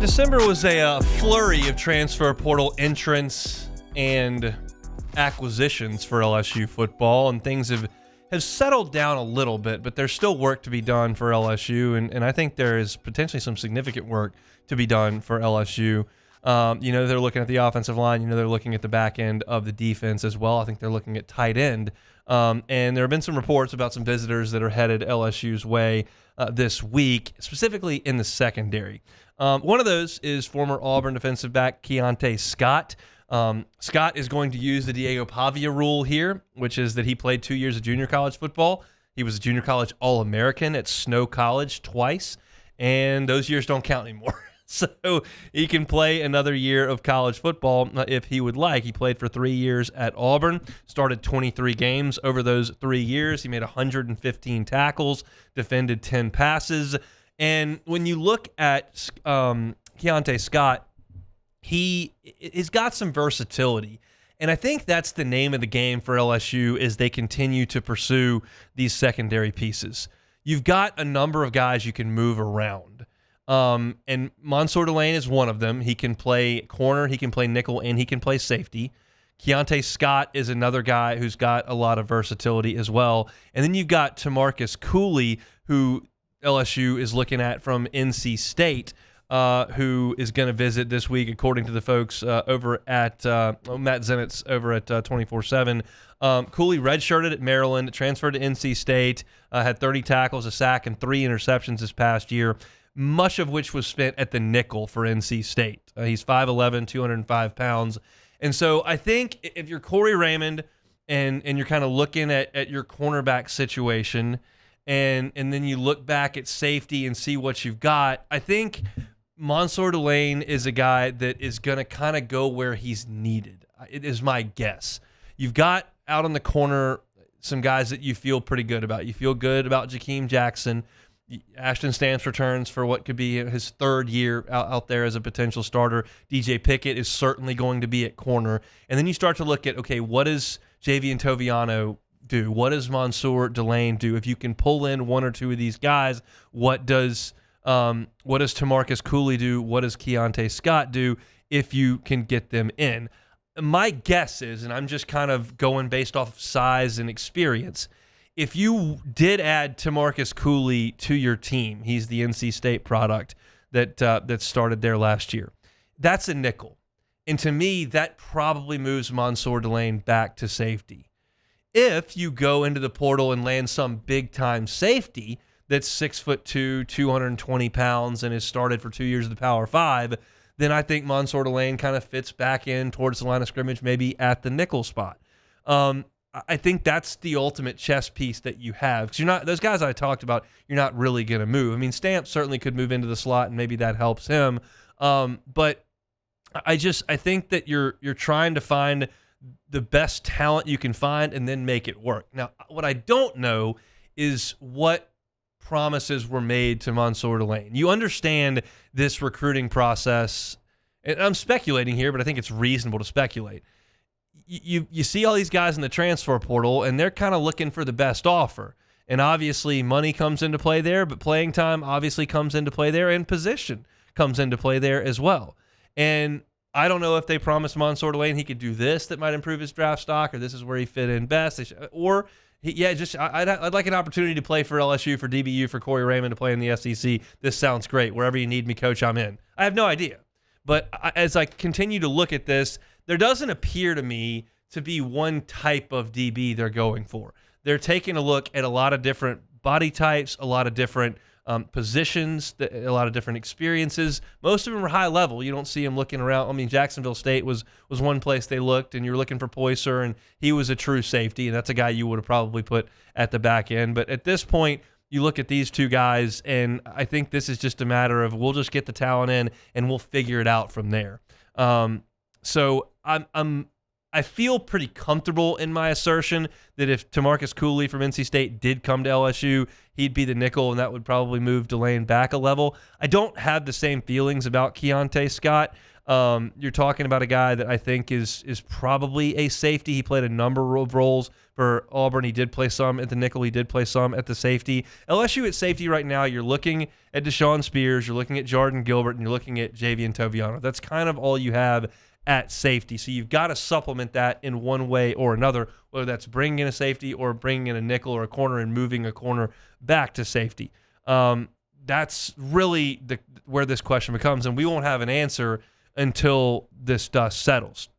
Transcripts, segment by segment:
December was a flurry of transfer portal entrants and acquisitions for LSU football, and things have settled down a little bit, but there's still work to be done for LSU, and I think there is potentially some significant work to be done for LSU. They're looking at the offensive line. They're looking at the back end of the defense as well. I think they're looking at tight end. And there have been some reports about some visitors that are headed LSU's way this week, specifically in the secondary. One of those is former Auburn defensive back Keante Scott. Scott is going to use the Diego Pavia rule here, which is that he played 2 years of junior college football. He was a junior college All-American at Snow College twice, and those years don't count anymore. So he can play another year of college football if he would like. He played for 3 years at Auburn, started 23 games over those 3 years. He made 115 tackles, defended 10 passes. And when you look at Keante Scott, he's got some versatility. And I think that's the name of the game for LSU as they continue to pursue these secondary pieces. You've got a number of guys you can move around. And Mansoor Delane is one of them. He can play corner, he can play nickel, and he can play safety. Keante Scott is another guy who's got a lot of versatility as well. And then you've got Tamarcus Cooley, who LSU is looking at from NC State, who is going to visit this week, according to the folks over at Matt Zenitz over at 24/7. Cooley redshirted at Maryland, transferred to NC State, had 30 tackles, a sack, and 3 interceptions this past year, much of which was spent at the nickel for NC State. He's 5'11", 205 pounds. And so I think if you're Corey Raymond and you're kind of looking at your cornerback situation, and then you look back at safety and see what you've got, I think Mansoor Delane is a guy that is going to kind of go where he's needed. It is my guess. You've got out on the corner some guys that you feel pretty good about. You feel good about Jakeem Jackson. Ashton Stamps returns for what could be his third year out there as a potential starter. DJ Pickett is certainly going to be at corner. And then you start to look at, okay, what does Javian Toviano do? What does Mansoor Delane do? If you can pull in one or two of these guys, what does Tamarcus Cooley do? What does Keante Scott do if you can get them in? My guess is, and I'm just kind of going based off of size and experience, if you did add Tamarcus Cooley to your team, he's the NC State product that started there last year. That's a nickel. And to me, that probably moves Mansoor Delane back to safety. If you go into the portal and land some big-time safety that's 6'2", 220 pounds, and has started for 2 years of the Power 5, then I think Mansoor Delane kind of fits back in towards the line of scrimmage, maybe at the nickel spot. I think that's the ultimate chess piece that you have. Because you're not, those guys I talked about, you're not really going to move. I mean, Stamps certainly could move into the slot, and maybe that helps him. But I think that you're trying to find the best talent you can find and then make it work. Now, what I don't know is what promises were made to Mansoor Delane. You understand this recruiting process, and I'm speculating here, but I think it's reasonable to speculate. You see all these guys in the transfer portal, and they're kind of looking for the best offer. And obviously money comes into play there, but playing time obviously comes into play there, and position comes into play there as well. And I don't know if they promised Mansoor Delane he could do this that might improve his draft stock, or this is where he fit in best. I'd like an opportunity to play for LSU, for DBU, for Corey Raymond to play in the SEC. This sounds great. Wherever you need me, coach, I'm in. I have no idea. But as I continue to look at this, there doesn't appear to me to be one type of DB they're going for. They're taking a look at a lot of different body types, a lot of different positions, a lot of different experiences. Most of them are high level. You don't see them looking around. I mean, Jacksonville State was one place they looked, and you were looking for Poyser, and he was a true safety, and that's a guy you would have probably put at the back end. But at this point, you look at these two guys, and I think this is just a matter of we'll just get the talent in, and we'll figure it out from there. So I feel pretty comfortable in my assertion that if Tamarcus Cooley from NC State did come to LSU, he'd be the nickel, and that would probably move Delane back a level. I don't have the same feelings about Keante Scott. You're talking about a guy that I think is probably a safety. He played a number of roles for Auburn. He did play some at the nickel. He did play some at the safety. LSU at safety right now, you're looking at Deshaun Spears, you're looking at Jordan Gilbert, and you're looking at Javian Toviano. That's kind of all you have at safety. So you've got to supplement that in one way or another, whether that's bringing in a safety or bringing in a nickel or a corner and moving a corner back to safety. That's really where this question becomes, and we won't have an answer until this dust settles.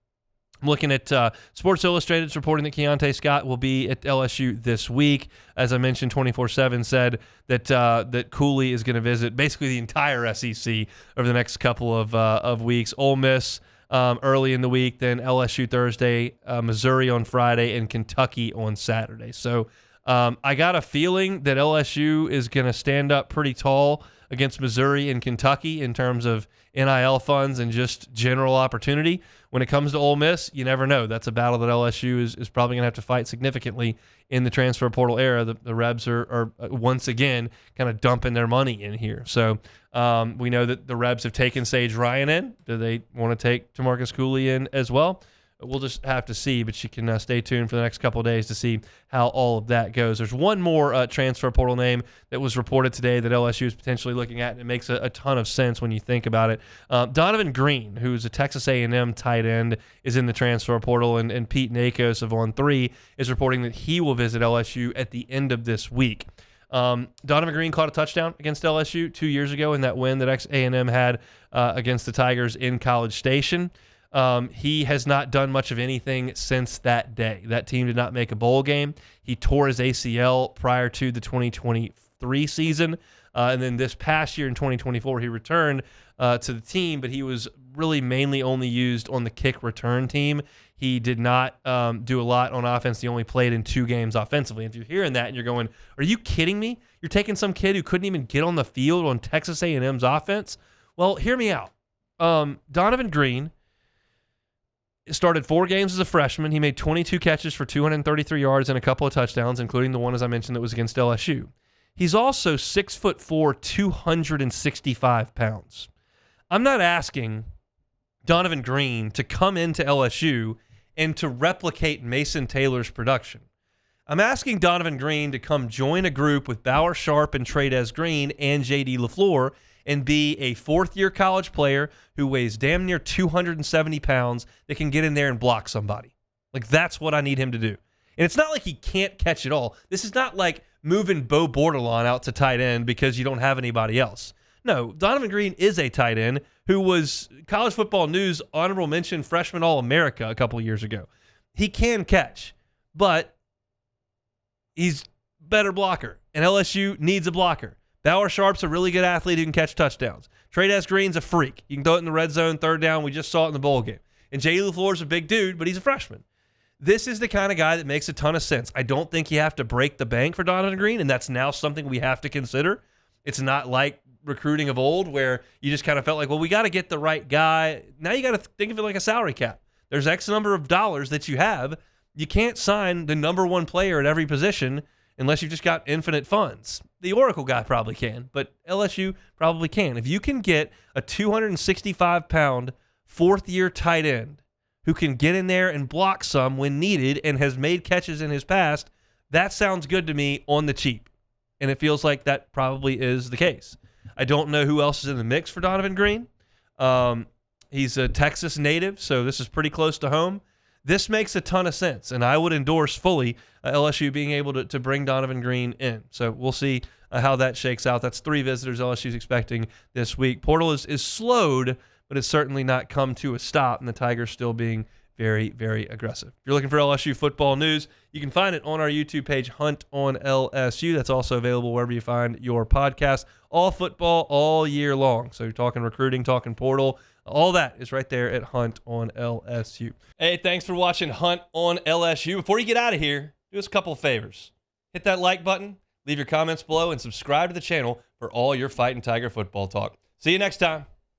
I'm looking at Sports Illustrated's reporting that Keante Scott will be at LSU this week. As I mentioned, 24/7 said that Cooley is going to visit basically the entire SEC over the next couple of weeks. Ole Miss early in the week, then LSU Thursday, Missouri on Friday, and Kentucky on Saturday. So I got a feeling that LSU is going to stand up pretty tall against Missouri and Kentucky in terms of NIL funds and just general opportunity. When it comes to Ole Miss, you never know. That's a battle that LSU is probably going to have to fight significantly in the transfer portal era. The Rebs are once again kind of dumping their money in here. So we know that the Rebs have taken Sage Ryan in. Do they want to take TaMarcus Cooley in as well? We'll just have to see, but you can stay tuned for the next couple of days to see how all of that goes. There's one more transfer portal name that was reported today that LSU is potentially looking at, and it makes a ton of sense when you think about it. Donovan Green, who's a Texas A&M tight end, is in the transfer portal, and Pete Nakos of On3 is reporting that he will visit LSU at the end of this week. Donovan Green caught a touchdown against LSU 2 years ago in that win that A&M had against the Tigers in College Station. He has not done much of anything since that day. That team did not make a bowl game. He tore his ACL prior to the 2023 season. And then this past year in 2024, he returned to the team, but he was really mainly only used on the kick return team. He did not do a lot on offense. He only played in 2 games offensively. If you're hearing that and you're going, are you kidding me? You're taking some kid who couldn't even get on the field on Texas A&M's offense? Well, hear me out. Donovan Green started 4 games as a freshman. He made 22 catches for 233 yards and a couple of touchdowns, including the one, as I mentioned, that was against LSU. He's also 6'4", 265 pounds. I'm not asking Donovan Green to come into LSU and to replicate Mason Taylor's production. I'm asking Donovan Green to come join a group with Bauer Sharp and Trey'Dez Green and J.D. LaFleur and be a 4th-year college player who weighs damn near 270 pounds that can get in there and block somebody. Like, that's what I need him to do. And it's not like he can't catch it all. This is not like moving Bo Bordelon out to tight end because you don't have anybody else. No, Donovan Green is a tight end who was College Football News honorable mention freshman All-America a couple of years ago. He can catch, but he's a better blocker, and LSU needs a blocker. Bauer Sharp's a really good athlete who can catch touchdowns. Trey'Dez Green's a freak. You can throw it in the red zone, 3rd down. We just saw it in the bowl game. And J.D. LaFleur's a big dude, but he's a freshman. This is the kind of guy that makes a ton of sense. I don't think you have to break the bank for Donovan Green, and that's now something we have to consider. It's not like recruiting of old where you just kind of felt like, well, we got to get the right guy. Now you got to think of it like a salary cap. There's X number of dollars that you have. You can't sign the number 1 player at every position unless you've just got infinite funds. The Oracle guy probably can, but LSU probably can. If you can get a 265-pound 4th-year tight end who can get in there and block some when needed and has made catches in his past, that sounds good to me on the cheap. And it feels like that probably is the case. I don't know who else is in the mix for Donovan Green. He's a Texas native, so this is pretty close to home. This makes a ton of sense, and I would endorse fully LSU being able to bring Donovan Green in. So we'll see how that shakes out. That's 3 visitors LSU's expecting this week. Portal is slowed, but it's certainly not come to a stop, and the Tigers still being very, very aggressive. If you're looking for LSU football news, you can find it on our YouTube page, Hunt on LSU. That's also available wherever you find your podcast. All football all year long. So you're talking recruiting, talking portal, all that is right there at Hunt on LSU. Hey, thanks for watching Hunt on LSU. Before you get out of here, do us a couple of favors. Hit that like button, leave your comments below, and subscribe to the channel for all your Fighting Tiger football talk. See you next time.